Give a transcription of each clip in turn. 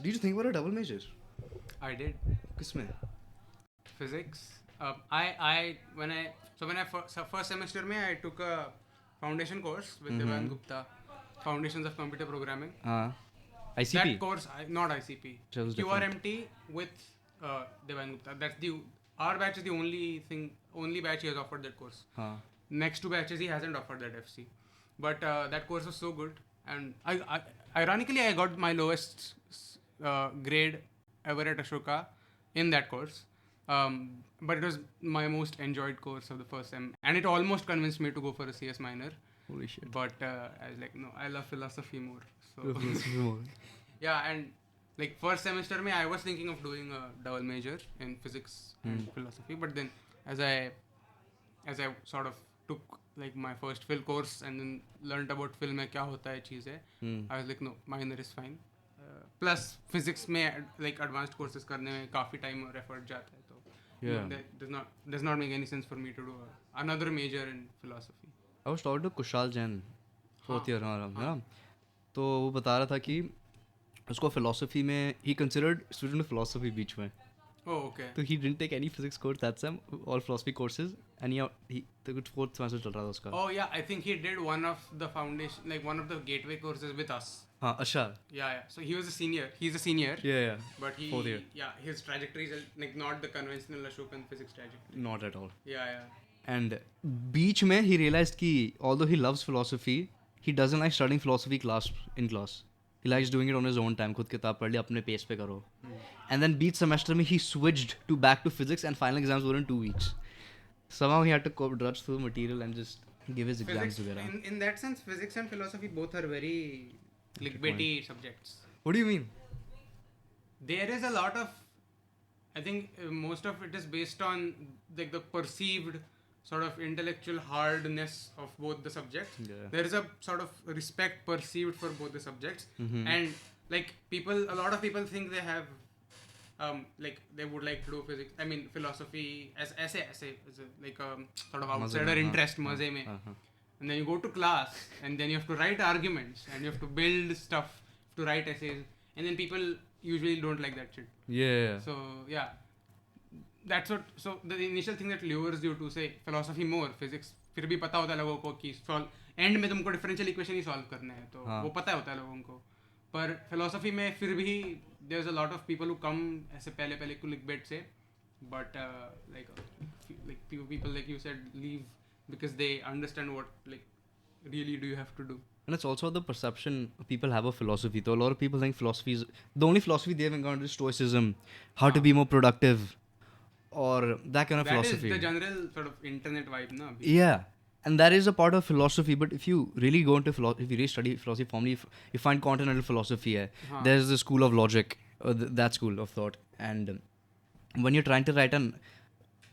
Did you think about a double major? I did. Kisme? Physics. First semester mein I took a foundation course with Devan Gupta, Foundations of Computer Programming. ICP? That course, not ICP. That was QRMT with Devan Gupta. Our batch is the only batch he has offered that course. Next two batches he hasn't offered that FC. But that course was so good, and ironically I got my lowest grade ever at Ashoka in that course. But it was my most enjoyed course of the first sem, and it almost convinced me to go for a CS minor. Holy shit. But I was like, no, I love philosophy more. So More. yeah, and like first semester I was thinking of doing a double major in physics and philosophy, but then as I sort of took like my first phil course and then learned about phil mein kya hota hai cheeze I was like, no, minor is fine. Plus physics mein like advanced courses karne mein kafi time और effort jata hai, so that does not make any sense for me to do another major in philosophy. I was talking to Kushal Jain, fourth year हमारा, है ना? तो वो बता रहा था कि उसको philosophy में he considered student of philosophy बीच में. Oh, okay. So he didn't take any physics course that sem, all philosophy courses, and he took it fourth semester चल रहा था उसका. Oh yeah, I think he did one of the foundation, like one of the gateway courses with us. हाँ, अच्छा. Yeah. So he was a senior. He's a senior. Yeah. But fourth year. Yeah, his trajectory is like not the conventional Ashokan physics trajectory. Not at all. Yeah. And बीच में he realized कि although he loves philosophy, he doesn't like studying philosophy in class. He likes doing it on his own time. खुद किताब पढ़ ली, अपने pace पे करो. And then beach semester में he switched back to physics, and final exams were in 2 weeks. Somehow he had to drudge through the material and just give his exams together. In that sense, physics and philosophy both are very clickbaity subjects. What do you mean? There is a lot of, I think most of it is based on like the perceived sort of intellectual hardness of both the subjects. Yeah. There is a sort of respect perceived for both the subjects, and like a lot of people think they have like they would like to do physics, I mean philosophy as a like a sort of outsider interest maze mein. And then you go to class and then you have to write arguments and you have to build stuff, to write essays, and then people usually don't like that shit. Yeah. So yeah, that's what. So the initial thing that lures you to say philosophy more, physics फिर भी पता होता है लोगों को कि and में तुमको डिफरेंशियल इक्वेशन ही सॉल्व करने हैं, तो वो पता होता है लोगों को. पर फिलोसफी में फिर भी there is a lot of people who come ऐसे पहले क्लिकबेट से, but like people like you said leave because they understand what like really do you have to do. And it's also the perception people have of philosophy. So a lot of people think philosophy is the only philosophy they've encountered is stoicism, how to be more productive, or that kind of philosophy. That is the general sort of internet vibe, na? Yeah, and that is a part of philosophy. But if you really go into philosophy, if you really study philosophy formally, you find continental philosophy. There's the school of logic, that school of thought, and when you're trying to write an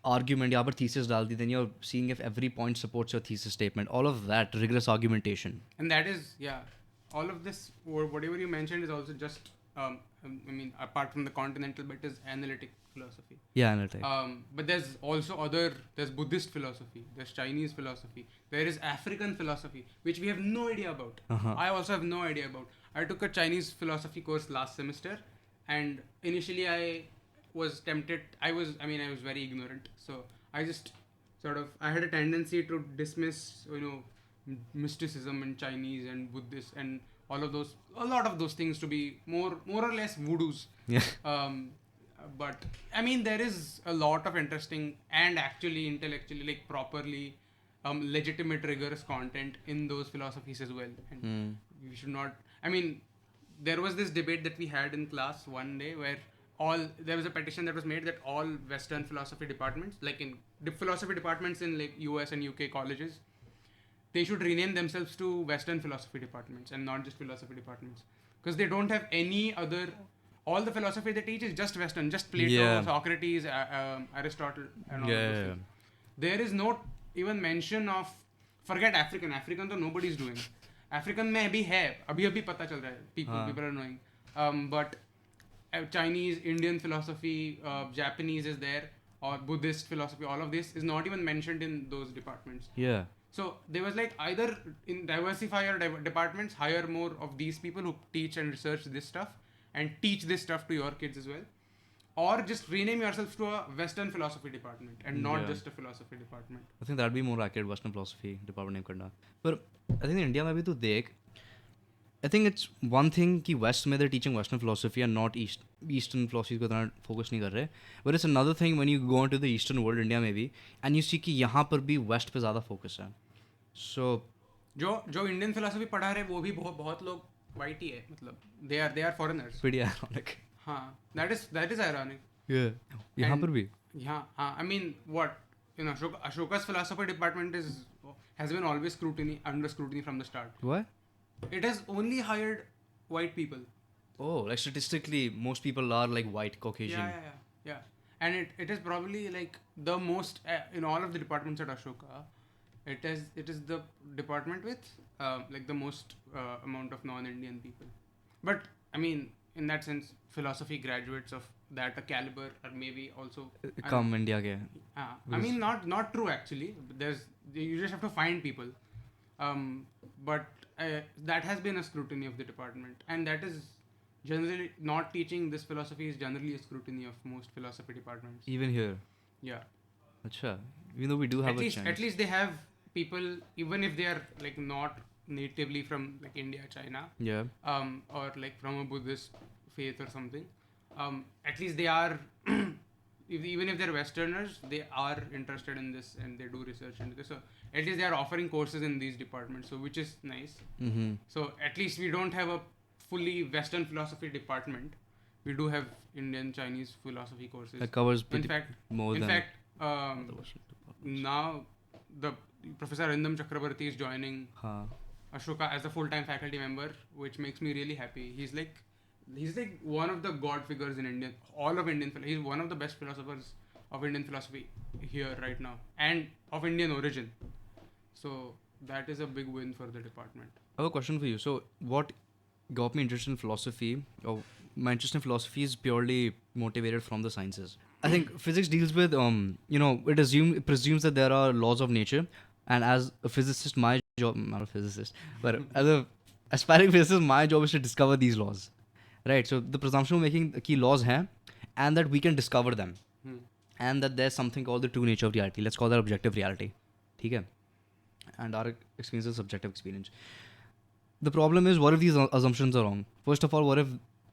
argument, यहाँ पर thesis डाल दी, then you're seeing if every point supports your thesis statement. All of that rigorous argumentation. And that is, all of this, or whatever you mentioned, is also just, I mean, apart from the continental bit, is analytic philosophy. Yeah, analytic. But there's also there's Buddhist philosophy, there's Chinese philosophy, there is African philosophy, which we have no idea about. I also have no idea about. I took a Chinese philosophy course last semester, and initially I was tempted. I was very ignorant, so I just I had a tendency to dismiss, mysticism and Chinese and Buddhist and a lot of those things to be more or less voodoos. Yeah. But I mean, there is a lot of interesting and actually intellectually, like properly legitimate, rigorous content in those philosophies as well. And we should not. I mean, there was this debate that we had in class one day where there was a petition that was made that all Western philosophy departments, like in philosophy departments in like US and UK colleges, they should rename themselves to Western philosophy departments and not just philosophy departments, because they don't have any other. All the philosophy they teach is just Western, just Plato, Socrates, Aristotle, and all those things. There is no even mention of, forget African. African तो nobody is doing. African में भी है, अभी पता चल रहा है. People are knowing. But Chinese, Indian philosophy, Japanese is there, or Buddhist philosophy, all of this is not even mentioned in those departments. Yeah. So there was like either in diversify your departments, hire more of these people who teach and research this stuff, and teach this stuff to your kids as well, or just rename yourself to a Western philosophy department and not Yeah. just a philosophy department. I think that'd be more accurate Western philosophy department name करना. But I think in India में भी तो देख, I think it's one thing कि West में they're teaching Western philosophy and not Eastern philosophy को इतना focus नहीं कर रहे. But it's another thing when you go into the Eastern world, India में भी, and you see कि यहाँ पर भी West पे ज़्यादा focus है. So जो इंडियन फिलोसफी पढ़ा रहे वो भी बहुत लोग वाइट ही है, मतलब they are foreigners. pretty ironic. हाँ, that is ironic. Yeah. यहाँ And- पर भी. Yeah, I mean, what, you know, Ashoka's philosophy department has been always under scrutiny from the start. What? It has only hired white people. Oh, like statistically, most people are like white Caucasian. Yeah. And it is probably like the most in all of the departments at Ashoka. It is the department with like the most amount of non-Indian people. But I mean, in that sense, philosophy graduates of that caliber are maybe also Come India के. I mean, not true actually. You just have to find people. But that has been a scrutiny of the department, and that is generally not teaching this philosophy is generally a scrutiny of most philosophy departments. Even here. Yeah. Acha. Even though we do have At least they have people, even if they are like not natively from like India, China, Yeah. or like from a Buddhist faith or something. At least they are, even if they're Westerners, they are interested in this and they do research into this. So at least they are offering courses in these departments, so which is nice. Mm-hmm. So at least we don't have a fully Western philosophy department. We do have Indian, Chinese philosophy courses. That covers In pretty fact, more than um, the Western departments. now the Professor Arindam Chakrabarti is joining Haan. Ashoka as a full-time faculty member, which makes me really happy. He's like one of the god figures in Indian, all of Indian. He's one of the best philosophers of Indian philosophy here right now, and of Indian origin. So that is a big win for the department. I have a question for you. So, what got me interested in philosophy, or my interest in philosophy is purely motivated from the sciences. I think physics deals with, it presumes that there are laws of nature, and as a physicist, my job, not a physicist, but as a aspiring physicist, my job is to discover these laws, right? So the presumption we're making key laws hain, and that we can discover them, and that there's something called the true nature of reality. Let's call that objective reality, okay? And our experience is subjective experience. The problem is, what if these assumptions are wrong? First of all, what if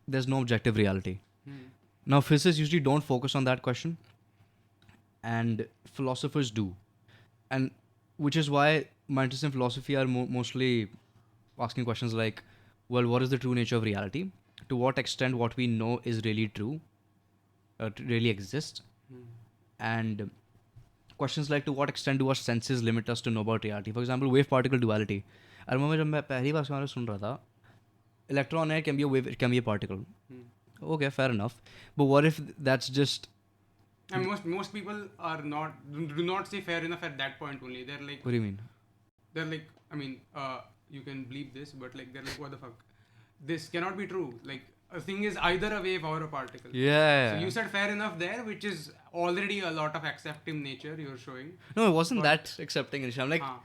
there's no objective reality? Now, physicists usually don't focus on that question, and philosophers do. And which is why my interest in philosophy are mostly asking questions like, well, what is the true nature of reality? To what extent what we know is really true, really exists? And questions like, to what extent do our senses limit us to know about reality? For example, wave-particle duality. I remember जब मैं पहली बार इसके बारे में सुन रहा था, electron है, can be a wave, it can be a particle. Okay, fair enough. But what if that's just... And most people do not say fair enough at that point only. They're like, What do you mean? they're like, I mean, you can bleep this, but like they're like, what the fuck? This cannot be true. Like, a thing is either a wave or a particle. Yeah. So you said fair enough there, which is already a lot of accepting nature you're showing. No, it wasn't that accepting initially. I'm like, Haan.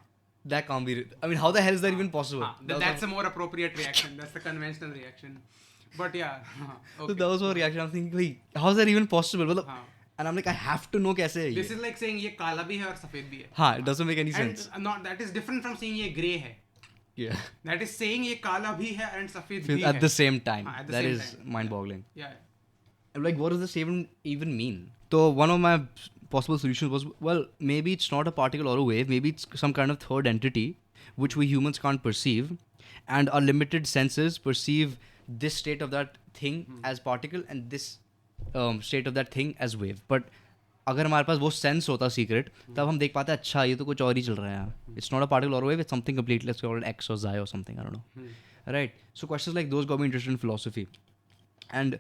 that can't be... I mean, how the hell is that even possible? That's a more appropriate reaction. That's the conventional reaction. But yeah. So Okay. that was my reaction. I'm thinking, wait, how is that even possible? Well, हाँ. and I'm like, I have to know कैसे है This ये. is like saying ये काला भी है और सफेद भी है. हाँ, it doesn't make any And sense. not that is different from saying ये grey है. Yeah. That is saying ये काला भी है and सफेद भी At है. the same time. हाँ, at the That same is time. mind-boggling. Yeah. I'm like, what does this even mean? So one of my possible solutions was, well, maybe it's not a particle or a wave. Maybe it's some kind of third entity which we humans can't perceive, and our limited senses perceive this state of that thing as particle and this state of that thing as wave. But अगर हमारे पास वो sense होता secret, तब हम देख पाते हैं, अच्छा ये तो कुछ और ही चल रहा है यहाँ. It's not a particle or a wave, it's something completely, let's call it X or Y or something, I don't know. Right? So questions like those got me interested in philosophy. And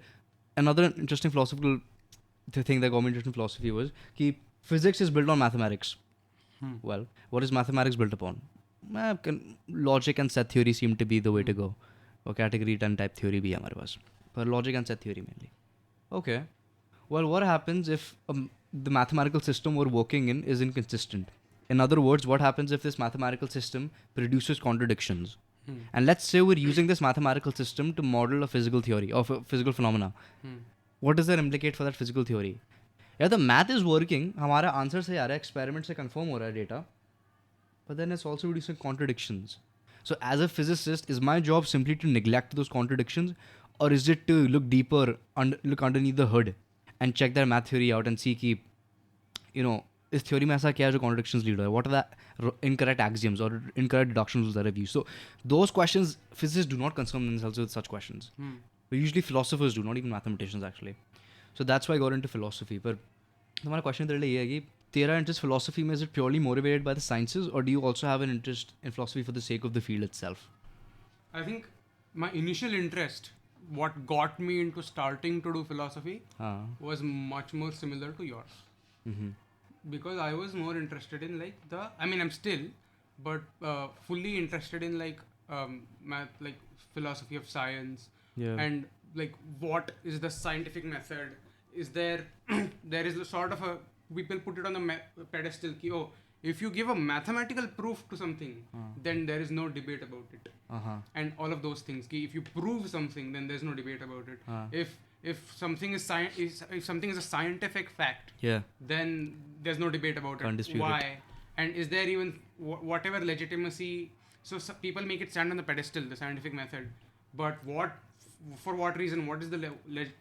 another interesting philosophical thing that got me interested in philosophy was that physics is built on mathematics. Well, what is mathematics built upon? Logic and set theory seem to be the way to go. Or category 10 type theory bhi hai hamare paas. But logic and set theory mainly. Okay. Well, what happens if the mathematical system we're working in is inconsistent? In other words, what happens if this mathematical system produces contradictions? And let's say we're using this mathematical system to model a physical theory of a physical phenomena. What does that implicate for that physical theory? Yeah, the math is working. हमारा answer से आ रहा है, experiment से confirm हो रहा है data. But then it's also producing contradictions. So as a physicist, is my job simply to neglect those contradictions, or is it to look deeper, look underneath the hood and check their math theory out and see कि, you know, इस theory में ऐसा क्या है जो contradictions lead है? What are the incorrect axioms or incorrect deduction rules that I've used? So those questions, physicists do not concern themselves with such questions. But usually philosophers do, not even mathematicians actually. So that's why I got into philosophy. But हमारा question तेरे लिए ये है कि तेरा interest philosophy में, is it purely motivated by the sciences, or do you also have an interest in philosophy for the sake of the field itself? I think my initial interest, what got me into starting to do philosophy, was much more similar to yours. Because I was more interested in like I'm still, but fully interested in like math, like philosophy of science, and like what is the scientific method? Is there there is a sort of a, people put it on the pedestal ki, oh, if you give a mathematical proof to something, then there is no debate about it, and all of those things ki, if you prove something, then there's no debate about it. If something is if something is a scientific fact, then there's no debate about Can't it. dispute Why? it. And is there even whatever legitimacy? So people make it stand on the pedestal, the scientific method, but for what reason? What is the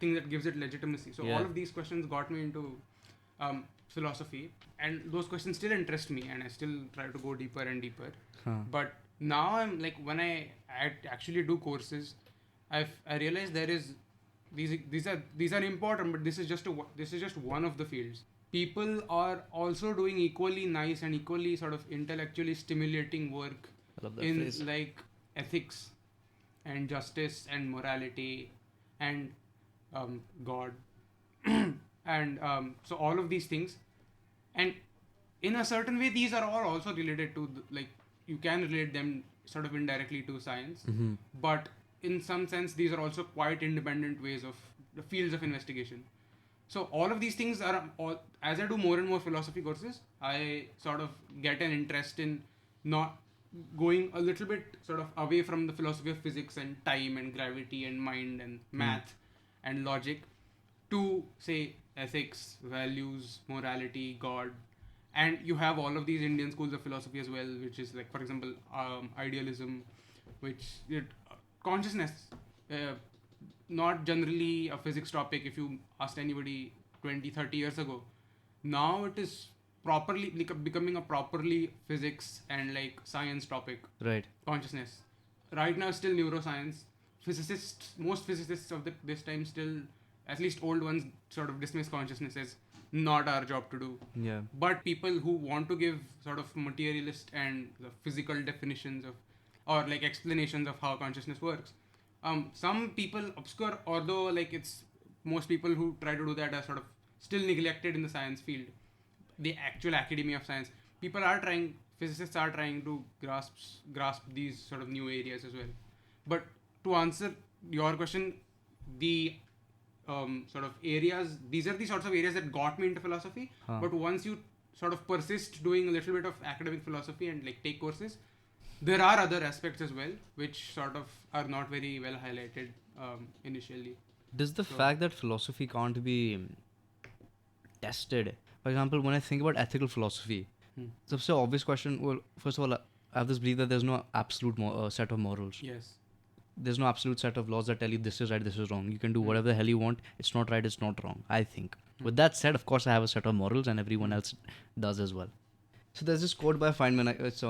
thing that gives it legitimacy? So all of these questions got me into philosophy, and those questions still interest me, and I still try to go deeper and deeper. But now I'm like, when I actually do courses, I realize there is these are important, but this is just one of the fields. People are also doing equally nice and equally sort of intellectually stimulating work in phrase. like ethics and justice and morality and God and so all of these things, and in a certain way these are all also related to like, you can relate them sort of indirectly to science, but in some sense these are also quite independent ways of the fields of investigation. So all of these things are all, as I do more and more philosophy courses, I sort of get an interest in not going a little bit sort of away from the philosophy of physics and time and gravity and mind and math and logic to say ethics, values, morality, God. And you have all of these Indian schools of philosophy as well, which is like, for example, idealism, which consciousness, not generally a physics topic if you asked anybody 20-30 years ago. Now it is properly becoming a properly physics and like science topic. Right. Consciousness right now is still neuroscience. Most physicists of this time still, at least old ones, sort of dismiss consciousness as not our job to do. But people who want to give sort of materialist and the physical definitions of, or like explanations of how consciousness works, some people obscure, although like it's most people who try to do that are sort of still neglected in the science field, the actual academia of science. Physicists are trying to grasp these sort of new areas as well. But to answer your question, the sort of areas, these are the sorts of areas that got me into philosophy. But once you sort of persist doing a little bit of academic philosophy and like take courses, there are other aspects as well which sort of are not very well highlighted initially. Does the fact that philosophy can't be tested, for example, when I think about ethical philosophy, it's an obvious question. Well, first of all, I have this belief that there's no absolute set of morals. Yes. There's no absolute set of laws that tell you this is right, this is wrong. You can do whatever the hell you want. It's not right, it's not wrong, I think. With that said, of course, I have a set of morals, and everyone else does as well. So there's this quote by Feynman. It's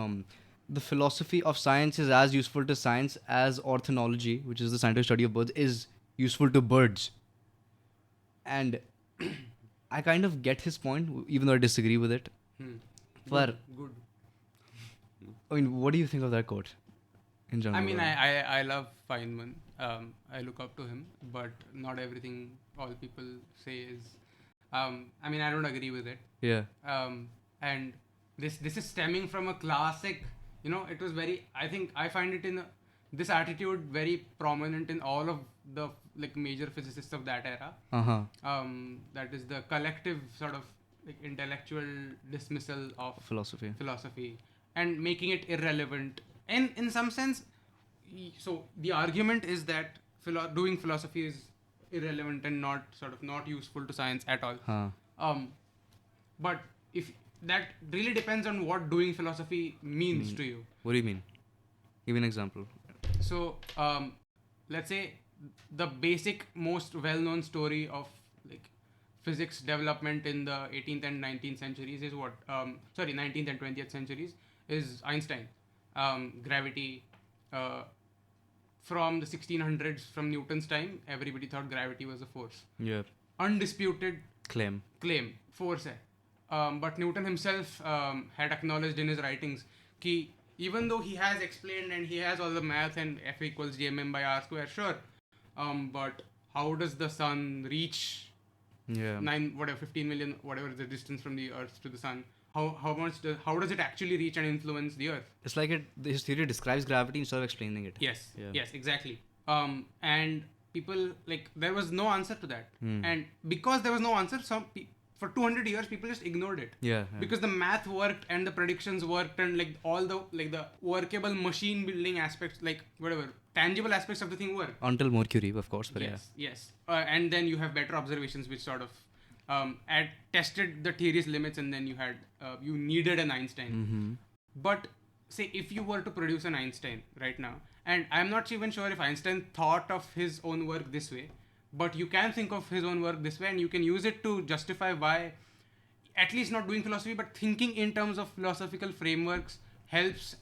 the philosophy of science is as useful to science as ornithology, which is the scientific study of birds, is useful to birds. And I kind of get his point, even though I disagree with it. But Good. I mean, what do you think of that quote in general? I mean, I love Feynman. I look up to him, but not everything all people say is. I mean, I don't agree with it. Yeah. And this is stemming from a classic. You know, it was very. I think I find it in this attitude very prominent in all of the like major physicists of that era. That is the collective sort of like intellectual dismissal of Philosophy and making it irrelevant. And in some sense, so the argument is that doing philosophy is irrelevant and not useful to science at all. Huh. But if that really depends on what doing philosophy means to you. What do you mean? Give me an example. So let's say the basic most well-known story of like physics development in the 18th and 19th centuries is 19th and 20th centuries is Einstein. Gravity, from the 1600s, from Newton's time, everybody thought gravity was a force. Yeah. Undisputed Claim. force hai. But Newton himself had acknowledged in his writings कि even though he has explained and he has all the math and F equals gmm by r square, sure, but how does the sun reach 15 million, whatever the distance from the earth to the sun, how does it actually reach and influence the earth? It's like his theory describes gravity instead of explaining it. Yes, exactly. And people, like, there was no answer to that. And because there was no answer, for 200 years people just ignored it. Because the math worked and the predictions worked and like all the workable machine building aspects, like whatever tangible aspects of the thing work. Until Mercury, of course. But yes. And then you have better observations which sort of tested the theory's limits, and then you needed an Einstein. But say if you were to produce an Einstein right now, and I'm not even sure if Einstein thought of his own work this way, but you can think of his own work this way, and you can use it to justify why, at least not doing philosophy, but thinking in terms of philosophical frameworks helps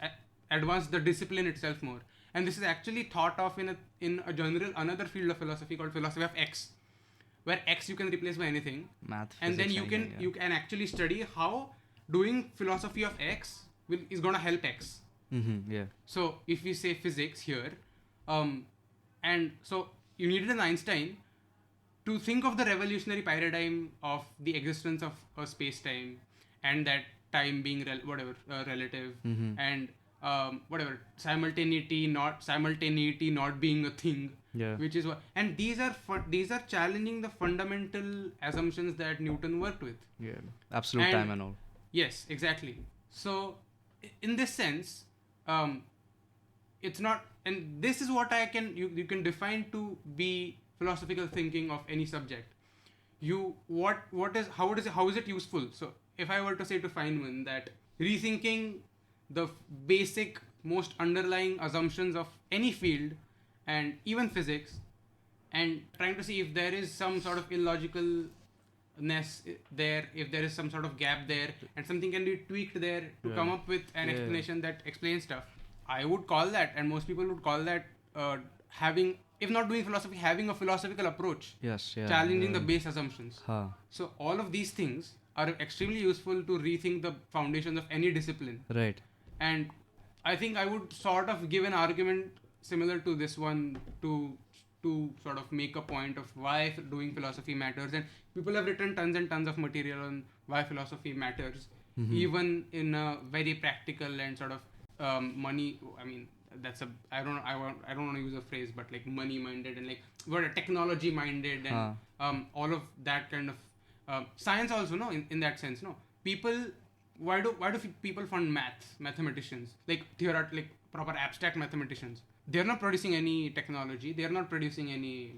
advance the discipline itself more. And this is actually thought of in a general another field of philosophy called philosophy of X, where X you can replace by anything, math, and then you can actually study how doing philosophy of X is gonna help X. So if we say physics here, and so you needed an Einstein to think of the revolutionary paradigm of the existence of a space-time, and that time being relative, and whatever simultaneity not being a thing, which is what, and these are challenging the fundamental assumptions that Newton worked with. Absolute time and all. Yes, exactly. So in this sense, it's not, and this is what you can define to be philosophical thinking of any subject. How is it useful? So if I were to say to Feynman that rethinking the basic most underlying assumptions of any field and even physics, and trying to see if there is some sort of illogicalness there, if there is some sort of gap there, and something can be tweaked there to come up with an explanation that explains stuff, I would call that, and most people would call that, having, if not doing philosophy, having a philosophical approach, challenging the base assumptions. So all of these things are extremely useful to rethink the foundations of any discipline. Right. And I think I would sort of give an argument similar to this one to sort of make a point of why doing philosophy matters. And people have written tons and tons of material on why philosophy matters, even in a very practical and sort of money. I mean, I don't want to use a phrase, but like money minded and like technology minded and all of that kind of science also, no, in that sense, no. Why do people fund mathematicians, like proper abstract mathematicians? They're not producing any technology. They're not producing any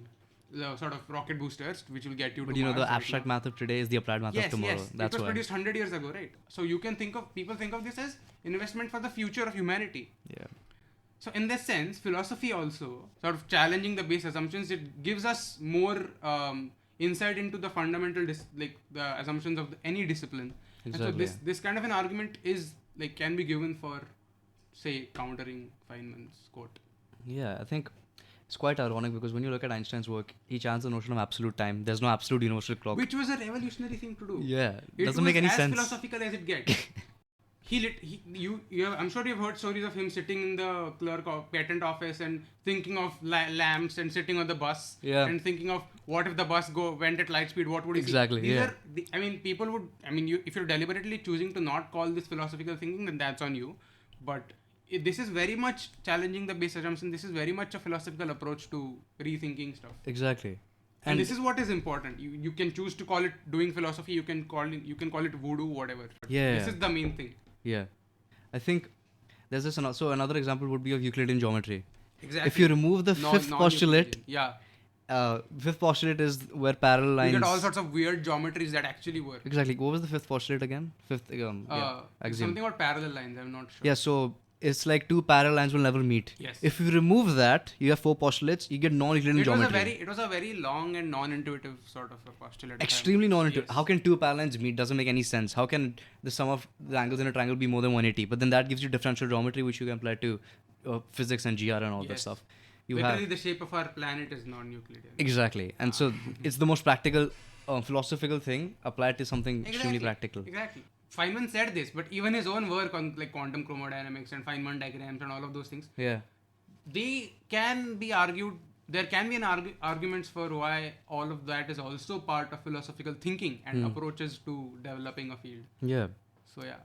sort of rocket boosters which will get you to Mars. But the abstract math of today is the applied math of tomorrow. Yes, it was produced 100 years ago, right? So you can people think of this as investment for the future of humanity. So in this sense, philosophy also sort of challenging the base assumptions. It gives us more insight into the fundamental the assumptions of any discipline. Exactly. And so this kind of an argument is can be given for, say, countering Feynman's quote. Yeah, I think it's quite ironic because when you look at Einstein's work, he challenged the notion of absolute time. There's no absolute universal clock. Which was a revolutionary thing to do. Yeah, it doesn't make any sense. It was as philosophical as it gets. I'm sure you've heard stories of him sitting in the clerk of patent office and thinking of lamps, and sitting on the bus and thinking of what if the bus went at light speed, what would he see? Exactly. People would, if you're deliberately choosing to not call this philosophical thinking, then that's on you. But this is very much challenging the base assumption. This is very much a philosophical approach to rethinking stuff. Exactly. And this is what is important. You can choose to call it doing philosophy. You can call it voodoo, whatever. This is the main thing. Yeah, I think there's this. So another example would be of Euclidean geometry. Exactly. If you remove the fifth postulate, yeah, fifth postulate is where parallel lines. you get all sorts of weird geometries that actually work. Exactly. What was the fifth postulate again? Fifth, It's axiom. something about parallel lines. I'm not sure. Yeah, so it's like two parallel lines will never meet. Yes. If you remove that, you have four postulates, you get non-Euclidean geometry. It was a very long and non-intuitive sort of a postulate. Extremely non-intuitive. Yes. How can two parallel lines meet? Doesn't make any sense. How can the sum of the angles in a triangle be more than 180? But then that gives you differential geometry, which you can apply to physics and GR and all that Yes. stuff. You Literally, have the shape of our planet is non-Euclidean. exactly, and so it's the most practical, philosophical thing applied to something extremely practical. Exactly. Feynman said this, but even his own work on like quantum chromodynamics and Feynman diagrams and all of those things, Yeah. they can be argued. There can be an arguments for why all of that is also part of philosophical thinking and approaches to developing a field. Yeah. So yeah.